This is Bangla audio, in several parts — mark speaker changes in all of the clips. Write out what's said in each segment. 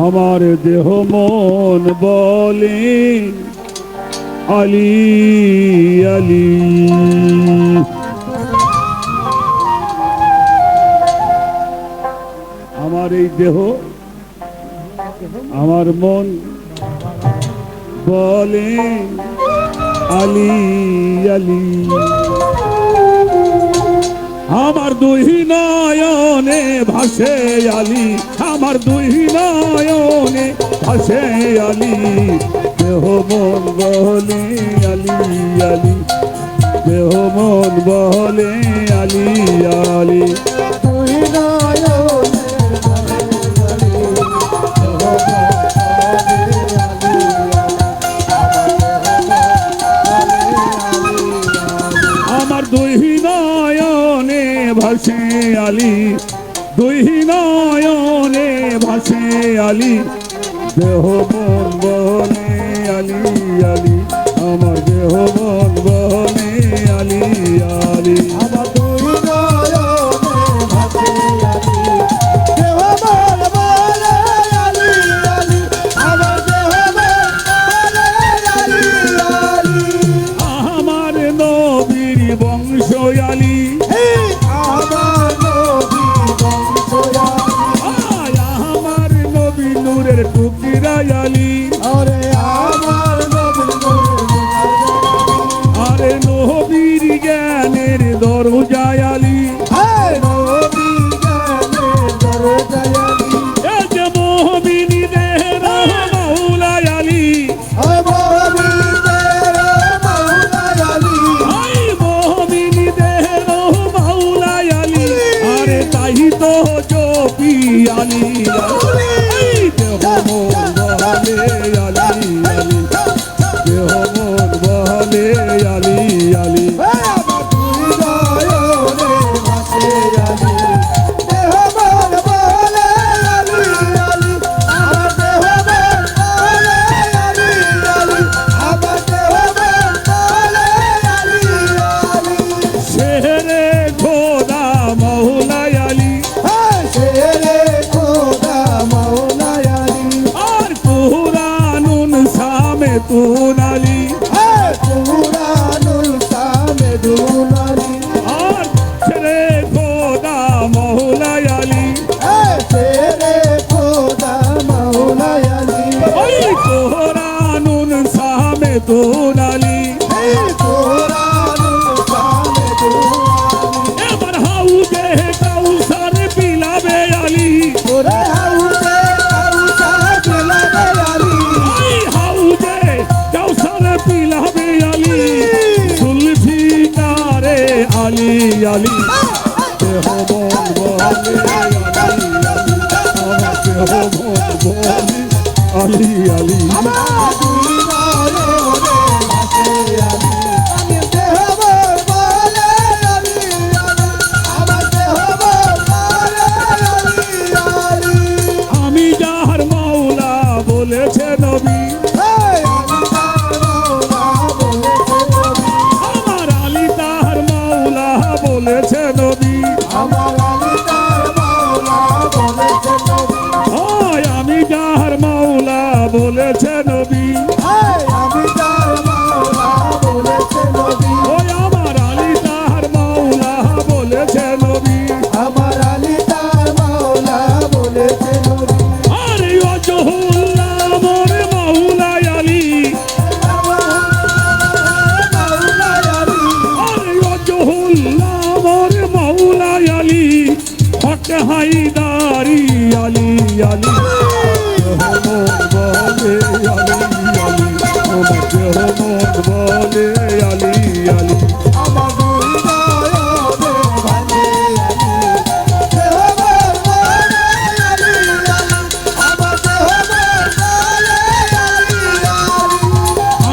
Speaker 1: আমার দেহ মন বলে আলী আলী, আমার এই দেহ আমার মন বলে আলী আলী, আমার দুই নয়নে ভাসে আলী, আমার দুই নয়নে ভাসে আলী, দেহ মন বলে আলী আলী, দেহ মন বলে আলী আলী, দুই নয়নে আমার দুই নয়নে ভাসে আলী, দুই নয়নে ভাসে আলী, দেহ মন বলে আলী আলী, আমার দেহ মন বলে আলী আলী, আমার দুই নয়নে ভাসে আলী, দেহ মন বলে আলী আলী, আমার দেহ মন বলে আলী আলী, আমার নবীর বংশ আলী, আমার নবীর বংশ আলী, আমার নবী নূরের টুকরা আলী, আরে আমার আরে নবীর জ্ঞানের দরজা আলী, নবীর জ্ঞানের দরজা আলী, এ যে মুমিনদের মাওলা আলী, মুমিনদের মাওলা আলী, আই মুমিনদের মাওলা আলী, আরে তাই তো জপি আলী আলী, দেহ মন বলে আলী আলী, দেহ মন বলে আলী আলী, আমার দুই নয়নে ভাসে আলী, দেহ মন বলে আলী আলী, আমার দেহ মন বলে আলী আলী, আমার দেহ মন বলে আলী আলী, শেরে খোদা মওলা আলী, শেরে খোদা মওলা আলী, আর কুরআনুন সামেতুন আলী, কুরআনুল সামেতুন আলী, আর শেরে খোদা মওলা আলী, শেরে খোদা মওলা আলী, ওই কুরআনুন সামেতুন আলী, কুরআনুল সামেতুন আলী, এবার হাউজে কাউসার পিলাবে আলী, ওরে হাউজে কাউসার পিলাবে আলী, ওই হাউজে কাউসার পিলাবে আলী, সুলফিকারে আলী আলী, দেহ মন বলে আলী আলী, আমার দেহ মন বলে আলী আলী, আমার দুই নয়নে ভাসে আলী, দেহ মন বলে আলী আলী, আমার দেহ মন বলে আলী আলী, আমি যার মাওলা বলেছে নবী,
Speaker 2: আমি তার মাওলা বলেছে নবী,
Speaker 1: ওই আমার আলী তার মাওলা বলেছে নবী।
Speaker 2: আমার আলী তার মাওলা বলেছে নবী।
Speaker 1: আরে ওয়াজহুল্লাহ মোর মাওলা আলী,
Speaker 2: মাওলা আলী,
Speaker 1: আরে ওয়াজহুল্লাহ মোর মাওলা আলী, হক হায়দারি আলী আলী। বলে আলী আলী, আমার দেহ মন বলে আলী আলী।
Speaker 2: আমার হৃদয়ে ভালে আলী, দেহ মন বলে আলী আলী, আমার দেহ মন বলে আলী আলী।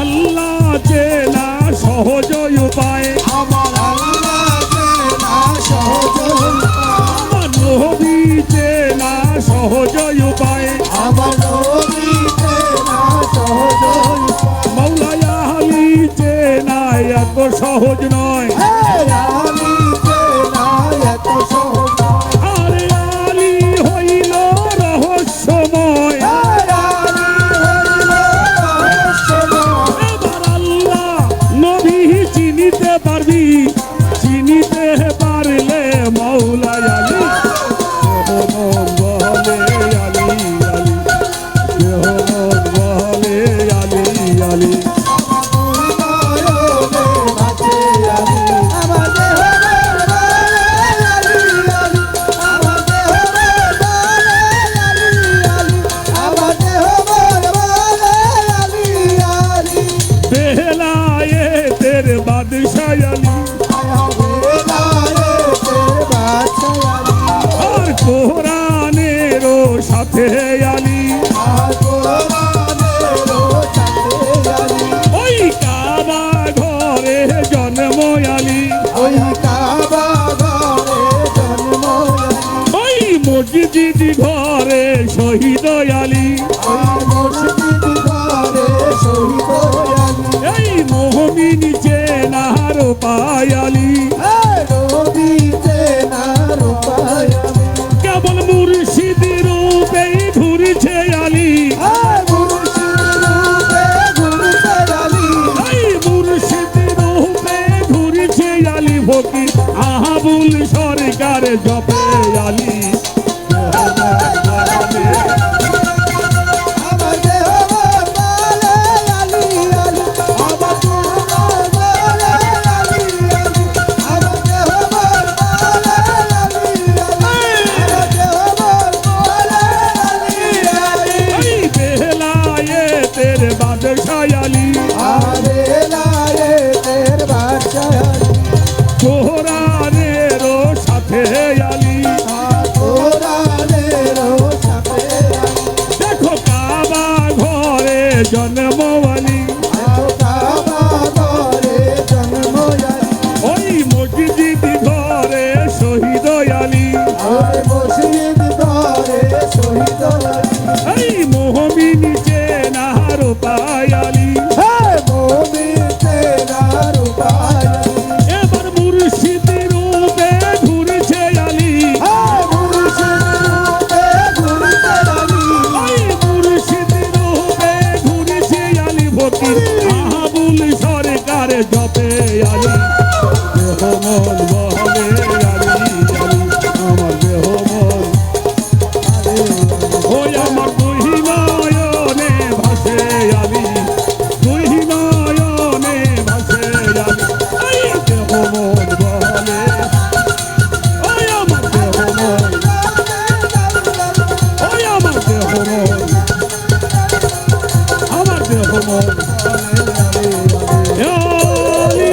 Speaker 1: আল্লাহ চেনা সহজ উপায়,
Speaker 2: আমার আল্লাহ চেনা সহজ উপায়,
Speaker 1: আমার নবী চেনা সহজ উপায়।
Speaker 2: আমার নবী চেনা সহজ উপায়।
Speaker 1: মাওলা আলী চেনা এত সহজ নয়,
Speaker 2: হে আলী চেনা এত সহজ নয়।
Speaker 1: আরে আলী হইল রহস্যময়।
Speaker 2: হে আলী হইল রহস্যময়।
Speaker 1: এবার আল্লাহ নবী চিনিতে পারবি, চিনিতে পারলে মাওলা আলী। দেহ মন বলে আলী আলী, দেহ মন বলে আলী আলী। বেলায়েতের বাদশাহ আলী, আর কোরআনেরও সাথে আলী, ওই কাবা ঘরে জন্ম আলী, ওই মসজিদ ঘরে শহীদ আলী, এই মোহমিন চেনার পায় আলী। কেবল মুর্শিদ রূপে ঘুরছে আলী, এই মুর্শিদ রূপে ঘুরছে আলী। ফকির আবুল সরকার জপে আলী। এই বেলায়েতের বাদশাহ আলী, কোরআনেরও সাথে আলী। দেখো কাবা ঘরে জন্ম আলী, ওই মসজিদ ঘরে শহীদ আলী, এই মোহমিন চেনার পায় আলী। এবার মুর্শিদ রূপে ঘুরছে আলী, ওই মুর্শিদ রূপে ঘুরছে আলী। ফকির আবুল সরকার জপে আলী। দেহ মন বলে আলী আলী, আমার দেহ মন। ওই আমার দুই নয়নে ভাসে আলী, দুই নয়নে ভাসে আলী। এই দেহ মন বলে, ওই আমার দেহ মন, ওই আমার দেহ মন, আমার দেহ মন বলে আলী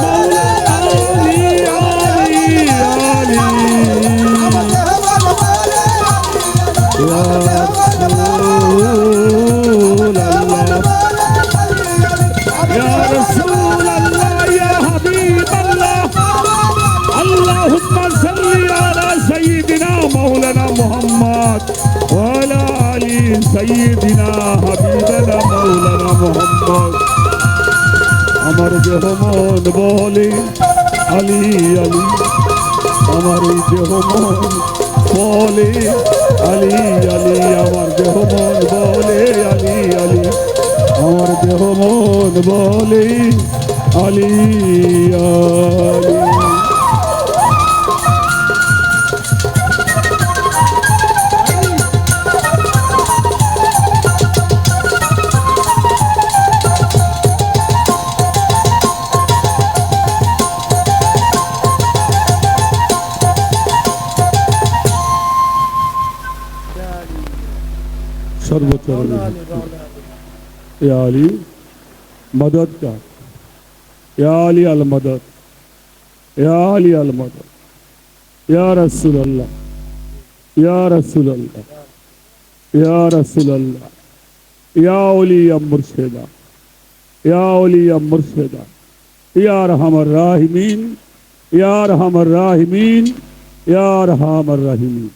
Speaker 1: মাওলা আলী আলী আলী। ইয়া রাসূলুল্লাহ, ইয়া রাসূলুল্লাহ, ইয়া হাবিবাল্লাহ। আল্লাহুম্মা সাল্লি আলা সাইয়্যিদিনা মাওলানা মুহাম্মদ ওয়া আলা আলি সাইয়্যিদিনা হাবিবানা মাওলানা মুহাম্মদ। আমার দেহ মন বলে আলী আলী, আমার এই দেহ মন বলে আলী আলী, আমার দেহ মন বলে আলী আলী, আমার দেহ মন বলে আলী আলী। सर्वचरण या अली मदद का, या अली अल मदद, या अली अल मदद, या रसूल अल्लाह, या रसूल अल्लाह, या रसूल अल्लाह, या औलिया मुर्शिदा, या औलिया मुर्शिदा, या रहमर राहिमीन, या रहमर राहिमीन, या रहमर राहिमीन।